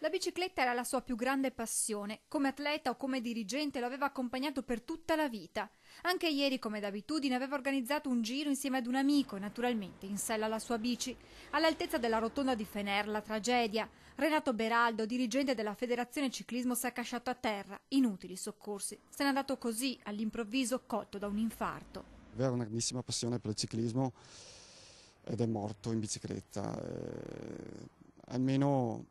La bicicletta era la sua più grande passione. Come atleta o come dirigente lo aveva accompagnato per tutta la vita. Anche ieri, come d'abitudine, aveva organizzato un giro insieme ad un amico e naturalmente in sella alla sua bici. All'altezza della rotonda di Fener, la tragedia. Renato Beraldo, dirigente della Federazione Ciclismo, si è accasciato a terra. Inutili soccorsi. Se n'è andato così, all'improvviso, colto da un infarto. Aveva una grandissima passione per il ciclismo ed è morto in bicicletta. Almeno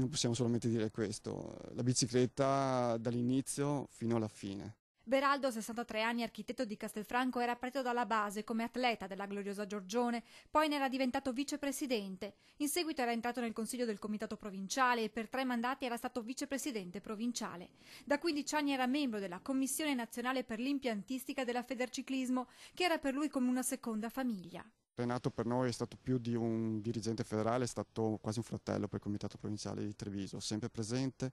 possiamo solamente dire questo, la bicicletta dall'inizio fino alla fine. Beraldo, 63 anni, architetto di Castelfranco, era partito dalla base come atleta della gloriosa Giorgione, poi ne era diventato vicepresidente. In seguito era entrato nel consiglio del comitato provinciale e per 3 mandati era stato vicepresidente provinciale. Da 15 anni era membro della Commissione nazionale per l'impiantistica della Federciclismo, che era per lui come una seconda famiglia. Renato per noi è stato più di un dirigente federale, è stato quasi un fratello per il comitato provinciale di Treviso, sempre presente,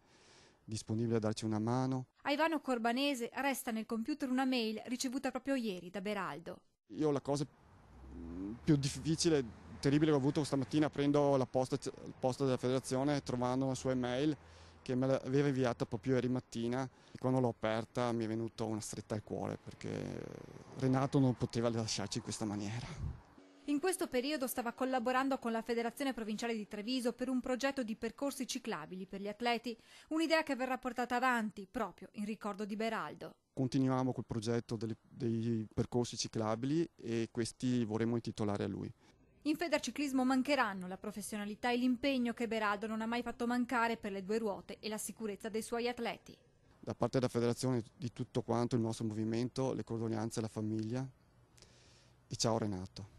disponibile a darci una mano. A Ivano Corbanese resta nel computer una mail ricevuta proprio ieri da Beraldo. Io la cosa più difficile, terribile che ho avuto stamattina aprendo la posta della federazione, trovando una sua email che me l'aveva inviata proprio ieri mattina e quando l'ho aperta mi è venuta una stretta al cuore perché Renato non poteva lasciarci in questa maniera. In questo periodo stava collaborando con la Federazione Provinciale di Treviso per un progetto di percorsi ciclabili per gli atleti, un'idea che verrà portata avanti proprio in ricordo di Beraldo. Continuiamo col progetto dei percorsi ciclabili e questi vorremmo intitolare a lui. In Federciclismo mancheranno la professionalità e l'impegno che Beraldo non ha mai fatto mancare per le 2 ruote e la sicurezza dei suoi atleti. Da parte della federazione di tutto quanto il nostro movimento, le condoglianze alla famiglia e ciao Renato.